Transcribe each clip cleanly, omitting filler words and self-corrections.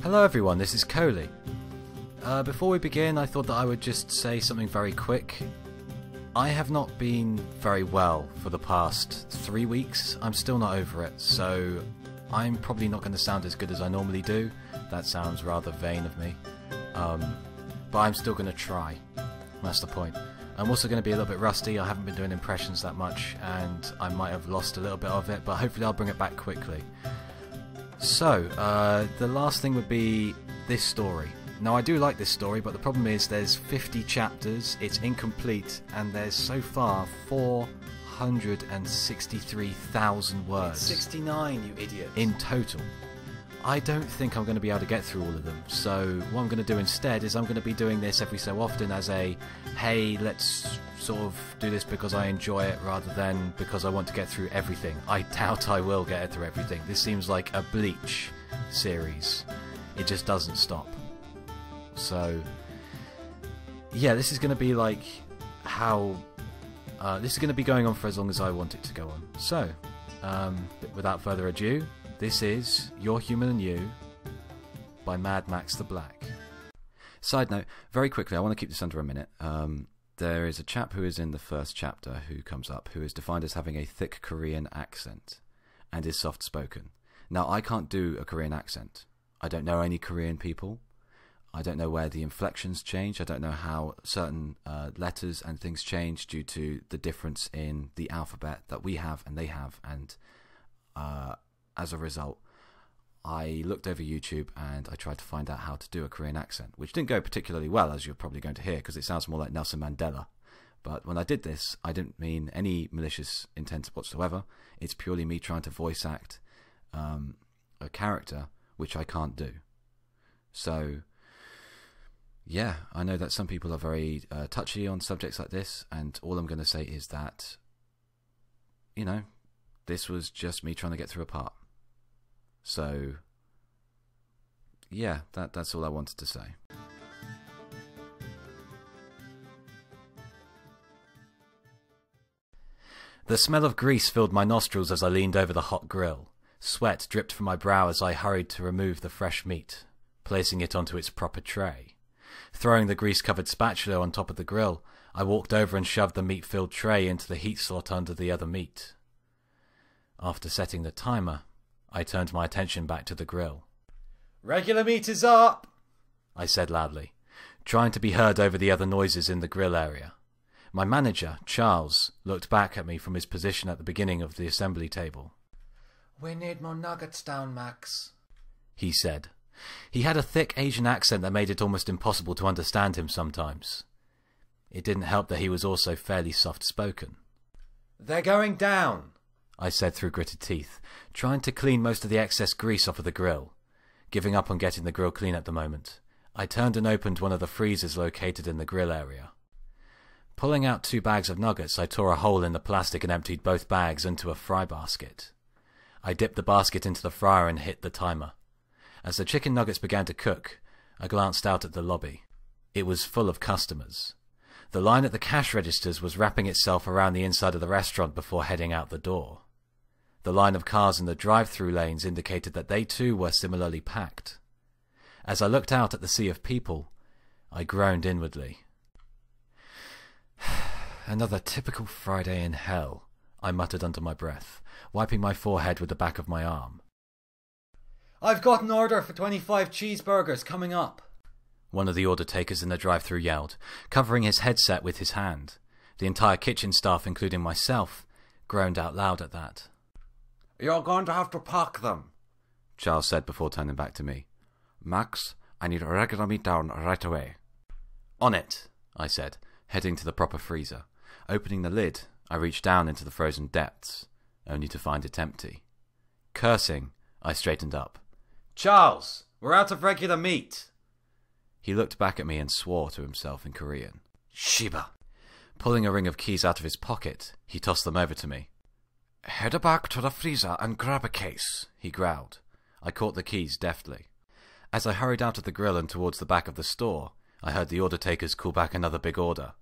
Hello everyone, this is Coley. Before we begin, I thought that I would just say something very quick. I have not been very well for the past 3 weeks. I'm still not over it, so I'm probably not going to sound as good as I normally do. That sounds rather vain of me. But I'm still going to try. That's the point. I'm also going to be a little bit rusty. I haven't been doing impressions that much, and I might have lost a little bit of it, but hopefully I'll bring it back quickly. So, the last thing would be this story. Now, I do like this story, but the problem is there's 50 chapters, it's incomplete, and there's so far 463,000 words. It's 69, you idiot. In total. I don't think I'm going to be able to get through all of them, so what I'm going to do instead is I'm going to be doing this every so often as a, hey, let's sort of do this because I enjoy it rather than because I want to get through everything. I doubt I will get through everything. This seems like a Bleach series. It just doesn't stop. So, yeah, this is going to be like how... this is going to be going on for as long as I want it to go on. So, without further ado, this is You're Human and You by Mad Max the Black. Side note, very quickly, I want to keep this under a minute. There is a chap who is in the first chapter who comes up, who is defined as having a thick Korean accent and is soft-spoken. Now, I can't do a Korean accent. I don't know any Korean people. I don't know where the inflections change. I don't know how certain letters and things change due to the difference in the alphabet that we have and they have. And as a result, I looked over YouTube and I tried to find out how to do a Korean accent, which didn't go particularly well, as you're probably going to hear, because it sounds more like Nelson Mandela. But when I did this, I didn't mean any malicious intent whatsoever. It's purely me trying to voice act a character, which I can't do. So, yeah, I know that some people are very touchy on subjects like this, and all I'm going to say is that, you know, this was just me trying to get through a part. So, yeah, that's all I wanted to say. The smell of grease filled my nostrils as I leaned over the hot grill. Sweat dripped from my brow as I hurried to remove the fresh meat, placing it onto its proper tray. Throwing the grease-covered spatula on top of the grill, I walked over and shoved the meat-filled tray into the heat slot under the other meat. After setting the timer, I turned my attention back to the grill. Regular meat is up, I said loudly, trying to be heard over the other noises in the grill area. My manager, Charles, looked back at me from his position at the beginning of the assembly table. We need more nuggets down, Max, he said. He had a thick Asian accent that made it almost impossible to understand him sometimes. It didn't help that he was also fairly soft-spoken. They're going down, I said through gritted teeth, trying to clean most of the excess grease off of the grill. Giving up on getting the grill clean at the moment, I turned and opened one of the freezers located in the grill area. Pulling out 2 bags of nuggets, I tore a hole in the plastic and emptied both bags into a fry basket. I dipped the basket into the fryer and hit the timer. As the chicken nuggets began to cook, I glanced out at the lobby. It was full of customers. The line at the cash registers was wrapping itself around the inside of the restaurant before heading out the door. The line of cars in the drive-through lanes indicated that they too were similarly packed. As I looked out at the sea of people, I groaned inwardly. Another typical Friday in hell, I muttered under my breath, wiping my forehead with the back of my arm. I've got an order for 25 cheeseburgers coming up, one of the order takers in the drive-through yelled, covering his headset with his hand. The entire kitchen staff, including myself, groaned out loud at that. You're going to have to pack them, Charles said before turning back to me. Max, I need regular meat down right away. On it, I said, heading to the proper freezer. Opening the lid, I reached down into the frozen depths, only to find it empty. Cursing, I straightened up. Charles, we're out of regular meat. He looked back at me and swore to himself in Korean. Shiba. Pulling a ring of keys out of his pocket, he tossed them over to me. Head back to the freezer and grab a case, he growled. I caught the keys deftly. As I hurried out of the grill and towards the back of the store, I heard the order takers call back another big order.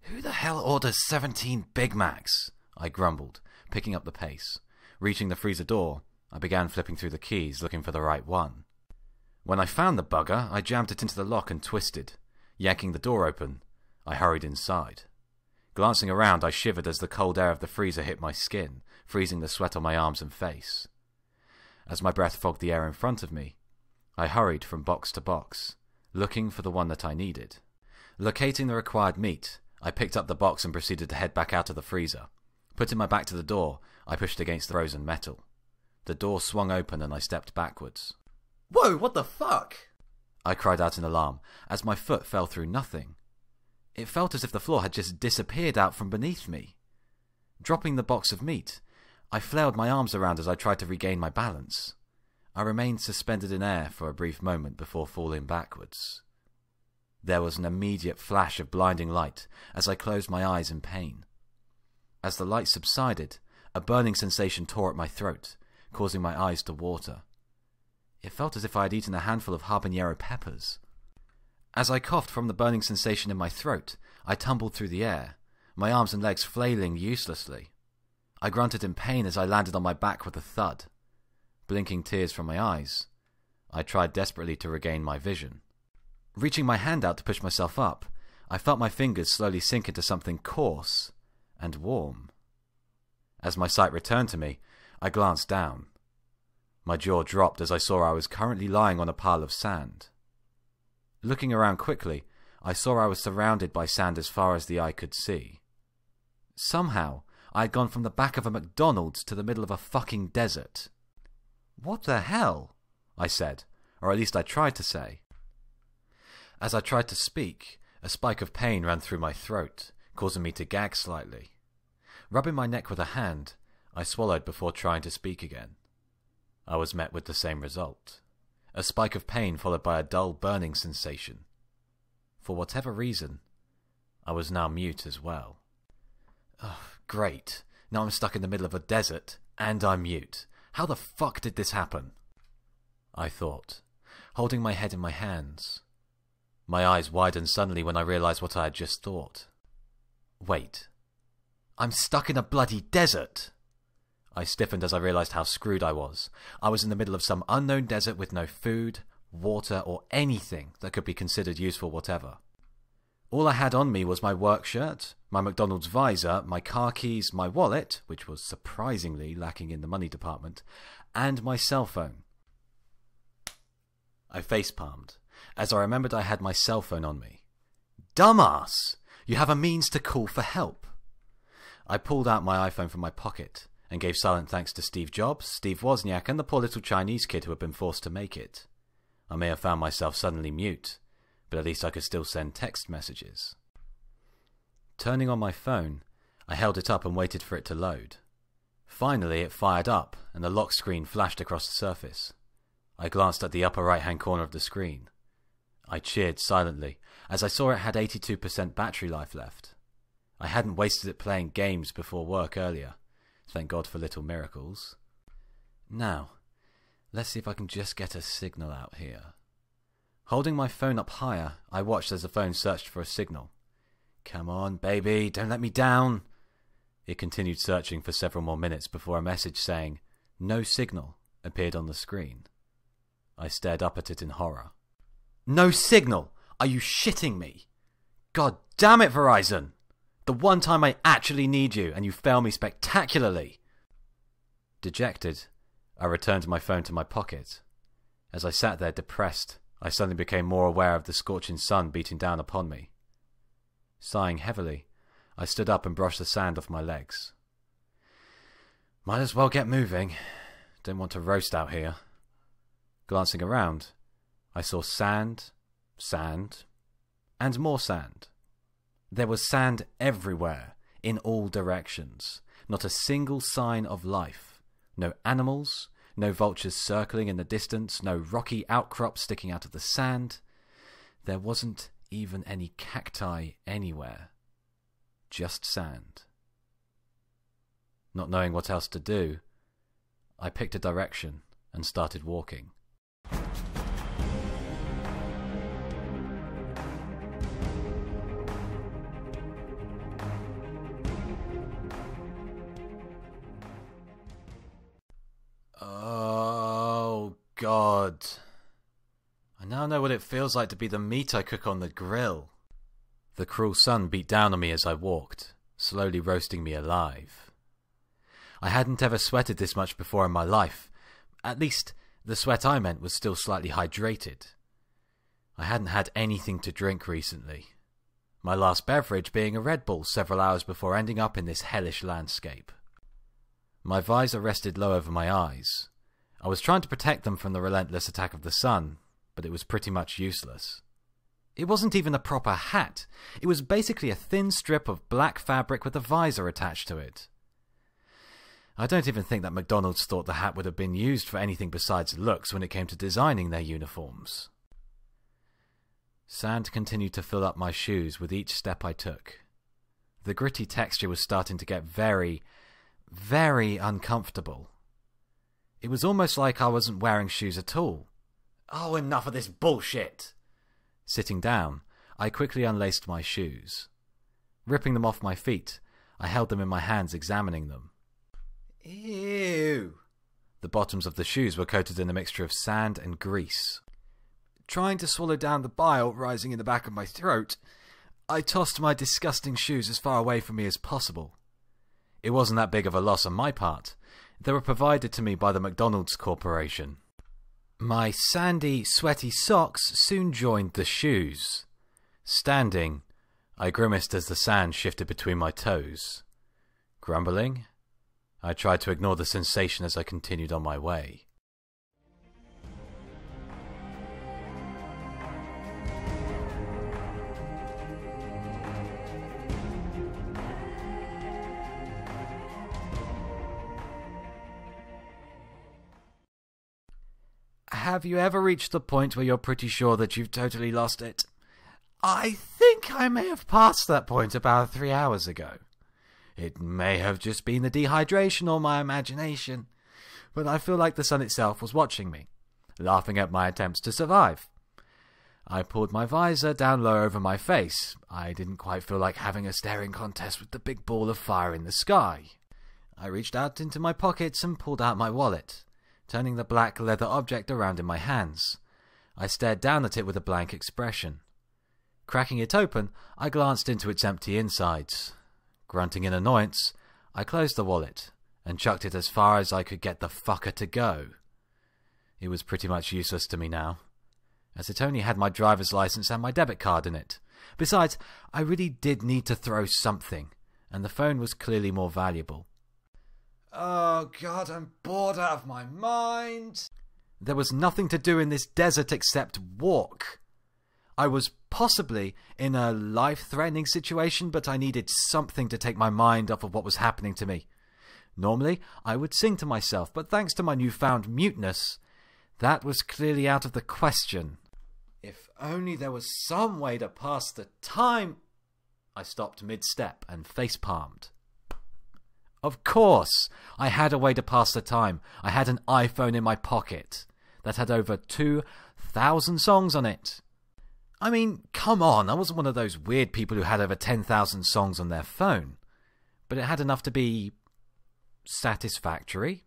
Who the hell orders 17 Big Macs? I grumbled, picking up the pace. Reaching the freezer door, I began flipping through the keys, looking for the right one. When I found the bugger, I jammed it into the lock and twisted. Yanking the door open, I hurried inside. Glancing around, I shivered as the cold air of the freezer hit my skin, freezing the sweat on my arms and face. As my breath fogged the air in front of me, I hurried from box to box, looking for the one that I needed. Locating the required meat, I picked up the box and proceeded to head back out of the freezer. Putting my back to the door, I pushed against the frozen metal. The door swung open and I stepped backwards. Whoa, what the fuck? I cried out in alarm as my foot fell through nothing. It felt as if the floor had just disappeared out from beneath me. Dropping the box of meat, I flailed my arms around as I tried to regain my balance. I remained suspended in air for a brief moment before falling backwards. There was an immediate flash of blinding light as I closed my eyes in pain. As the light subsided, a burning sensation tore at my throat, causing my eyes to water. It felt as if I had eaten a handful of habanero peppers. As I coughed from the burning sensation in my throat, I tumbled through the air, my arms and legs flailing uselessly. I grunted in pain as I landed on my back with a thud. Blinking tears from my eyes, I tried desperately to regain my vision. Reaching my hand out to push myself up, I felt my fingers slowly sink into something coarse and warm. As my sight returned to me, I glanced down. My jaw dropped as I saw I was currently lying on a pile of sand. Looking around quickly, I saw I was surrounded by sand as far as the eye could see. Somehow, I had gone from the back of a McDonald's to the middle of a fucking desert. "What the hell?" I said, or at least I tried to say. As I tried to speak, a spike of pain ran through my throat, causing me to gag slightly. Rubbing my neck with a hand, I swallowed before trying to speak again. I was met with the same result. A spike of pain followed by a dull burning sensation. For whatever reason, I was now mute as well. Ugh, great. Now I'm stuck in the middle of a desert, and I'm mute. How the fuck did this happen? I thought, holding my head in my hands. My eyes widened suddenly when I realized what I had just thought. Wait. I'm stuck in a bloody desert! I stiffened as I realized how screwed I was. I was in the middle of some unknown desert with no food, water, or anything that could be considered useful whatever. All I had on me was my work shirt, my McDonald's visor, my car keys, my wallet, which was surprisingly lacking in the money department, and my cell phone. I facepalmed, as I remembered I had my cell phone on me. Dumbass! You have a means to call for help. I pulled out my iPhone from my pocket and gave silent thanks to Steve Jobs, Steve Wozniak, and the poor little Chinese kid who had been forced to make it. I may have found myself suddenly mute, but at least I could still send text messages. Turning on my phone, I held it up and waited for it to load. Finally, it fired up, and the lock screen flashed across the surface. I glanced at the upper right-hand corner of the screen. I cheered silently, as I saw it had 82% battery life left. I hadn't wasted it playing games before work earlier. Thank God for little miracles. Now, let's see if I can just get a signal out here. Holding my phone up higher, I watched as the phone searched for a signal. Come on, baby, don't let me down. It continued searching for several more minutes before a message saying, "No signal," appeared on the screen. I stared up at it in horror. No signal! Are you shitting me? God damn it, Verizon! The one time I actually need you, and you fail me spectacularly! Dejected, I returned my phone to my pocket. As I sat there depressed, I suddenly became more aware of the scorching sun beating down upon me. Sighing heavily, I stood up and brushed the sand off my legs. Might as well get moving. Don't want to roast out here. Glancing around, I saw sand, and more sand. There was sand everywhere, in all directions. Not a single sign of life. No animals, no vultures circling in the distance, no rocky outcrops sticking out of the sand. There wasn't even any cacti anywhere. Just sand. Not knowing what else to do, I picked a direction and started walking. Oh, God. I now know what it feels like to be the meat I cook on the grill. The cruel sun beat down on me as I walked, slowly roasting me alive. I hadn't ever sweated this much before in my life. At least, the sweat I meant was still slightly hydrated. I hadn't had anything to drink recently, my last beverage being a Red Bull several hours before ending up in this hellish landscape. My visor rested low over my eyes. I was trying to protect them from the relentless attack of the sun, but it was pretty much useless. It wasn't even a proper hat. It was basically a thin strip of black fabric with a visor attached to it. I don't even think that McDonald's thought the hat would have been used for anything besides looks when it came to designing their uniforms. Sand continued to fill up my shoes with each step I took. The gritty texture was starting to get very, very uncomfortable. It was almost like I wasn't wearing shoes at all. Oh, enough of this bullshit! Sitting down, I quickly unlaced my shoes. Ripping them off my feet, I held them in my hands, examining them. Ew! The bottoms of the shoes were coated in a mixture of sand and grease. Trying to swallow down the bile rising in the back of my throat, I tossed my disgusting shoes as far away from me as possible. It wasn't that big of a loss on my part. They were provided to me by the McDonald's Corporation. My sandy, sweaty socks soon joined the shoes. Standing, I grimaced as the sand shifted between my toes. Grumbling, I tried to ignore the sensation as I continued on my way. Have you ever reached the point where you're pretty sure that you've totally lost it? I think I may have passed that point about 3 hours ago. It may have just been the dehydration or my imagination, but I feel like the sun itself was watching me, laughing at my attempts to survive. I pulled my visor down low over my face. I didn't quite feel like having a staring contest with the big ball of fire in the sky. I reached out into my pockets and pulled out my wallet, turning the black leather object around in my hands. I stared down at it with a blank expression. Cracking it open, I glanced into its empty insides. Grunting in annoyance, I closed the wallet and chucked it as far as I could get the fucker to go. It was pretty much useless to me now, as it only had my driver's license and my debit card in it. Besides, I really did need to throw something, and the phone was clearly more valuable. Oh God, I'm bored out of my mind. There was nothing to do in this desert except walk. I was possibly in a life-threatening situation, but I needed something to take my mind off of what was happening to me. Normally, I would sing to myself, but thanks to my newfound muteness, that was clearly out of the question. If only there was some way to pass the time. I stopped mid-step and face-palmed. Of course, I had a way to pass the time. I had an iPhone in my pocket that had over 2,000 songs on it. I mean, come on, I wasn't one of those weird people who had over 10,000 songs on their phone. But it had enough to be satisfactory.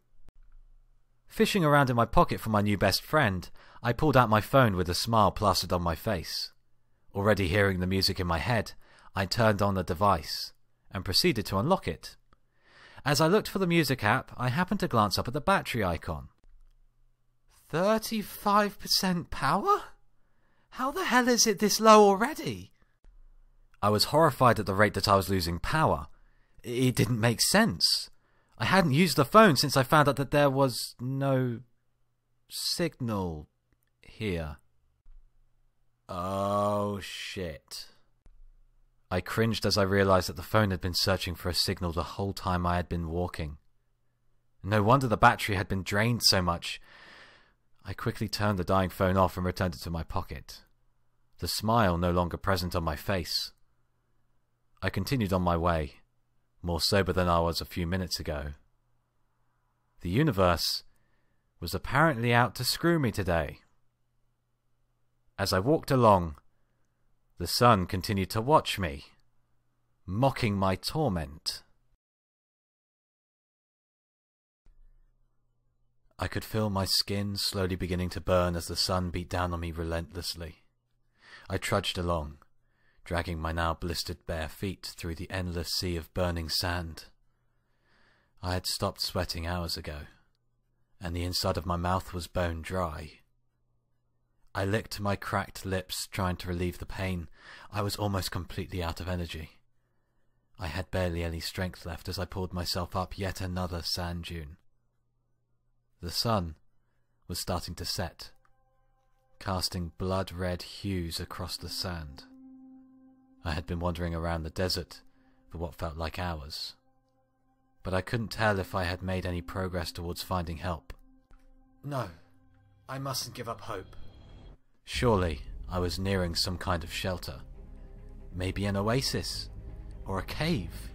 Fishing around in my pocket for my new best friend, I pulled out my phone with a smile plastered on my face. Already hearing the music in my head, I turned on the device and proceeded to unlock it. As I looked for the music app, I happened to glance up at the battery icon. 35% power? How the hell is it this low already? I was horrified at the rate that I was losing power. It didn't make sense. I hadn't used the phone since I found out that there was no signal here. Oh shit. I cringed as I realized that the phone had been searching for a signal the whole time I had been walking. No wonder the battery had been drained so much. I quickly turned the dying phone off and returned it to my pocket, the smile no longer present on my face. I continued on my way, more sober than I was a few minutes ago. The universe was apparently out to screw me today. As I walked along, the sun continued to watch me, mocking my torment. I could feel my skin slowly beginning to burn as the sun beat down on me relentlessly. I trudged along, dragging my now blistered bare feet through the endless sea of burning sand. I had stopped sweating hours ago, and the inside of my mouth was bone dry. I licked my cracked lips, trying to relieve the pain. I was almost completely out of energy. I had barely any strength left as I pulled myself up yet another sand dune. The sun was starting to set, casting blood-red hues across the sand. I had been wandering around the desert for what felt like hours, but I couldn't tell if I had made any progress towards finding help. No, I mustn't give up hope. Surely I was nearing some kind of shelter. Maybe an oasis, or a cave,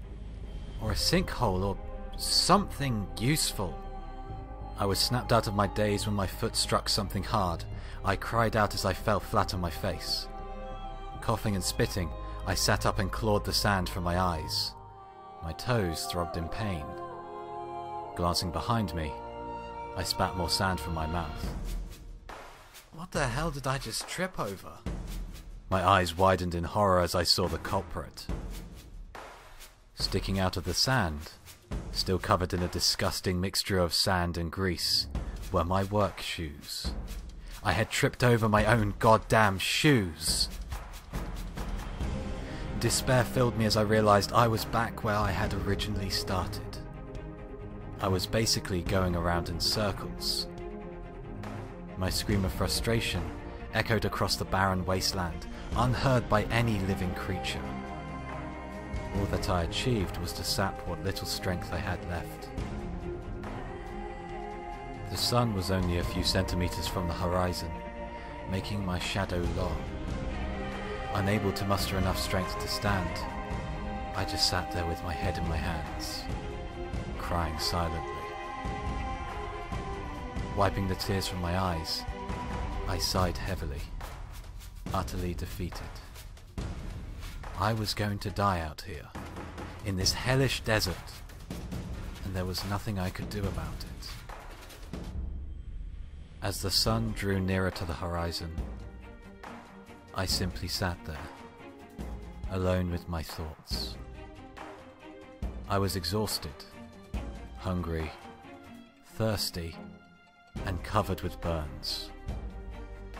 or a sinkhole, or something useful. I was snapped out of my daze when my foot struck something hard. I cried out as I fell flat on my face. Coughing and spitting, I sat up and clawed the sand from my eyes. My toes throbbed in pain. Glancing behind me, I spat more sand from my mouth. What the hell did I just trip over? My eyes widened in horror as I saw the culprit. Sticking out of the sand, still covered in a disgusting mixture of sand and grease, were my work shoes. I had tripped over my own goddamn shoes. Despair filled me as I realized I was back where I had originally started. I was basically going around in circles. My scream of frustration echoed across the barren wasteland, unheard by any living creature. All that I achieved was to sap what little strength I had left. The sun was only a few centimeters from the horizon, making my shadow long. Unable to muster enough strength to stand, I just sat there with my head in my hands, crying silently. Wiping the tears from my eyes, I sighed heavily, utterly defeated. I was going to die out here, in this hellish desert, and there was nothing I could do about it. As the sun drew nearer to the horizon, I simply sat there, alone with my thoughts. I was exhausted, hungry, thirsty, and covered with burns.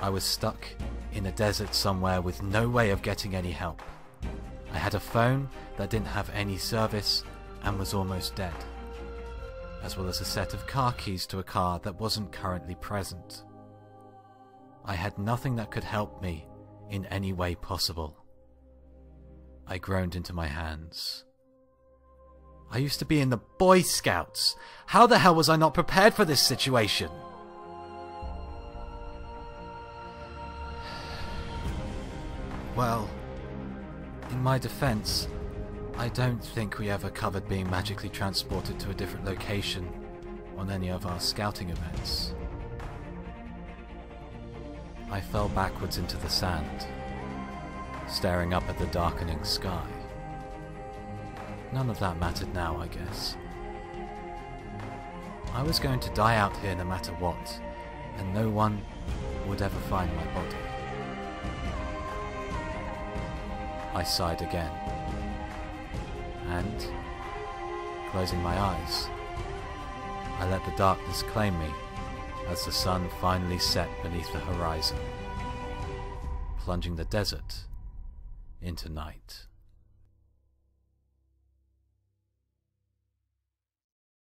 I was stuck in a desert somewhere with no way of getting any help. I had a phone that didn't have any service and was almost dead, as well as a set of car keys to a car that wasn't currently present. I had nothing that could help me in any way possible. I groaned into my hands. I used to be in the Boy Scouts. How the hell was I not prepared for this situation? Well, in my defense, I don't think we ever covered being magically transported to a different location on any of our scouting events. I fell backwards into the sand, staring up at the darkening sky. None of that mattered now, I guess. I was going to die out here no matter what, and no one would ever find my body. I sighed again, and, closing my eyes, I let the darkness claim me as the sun finally set beneath the horizon, plunging the desert into night.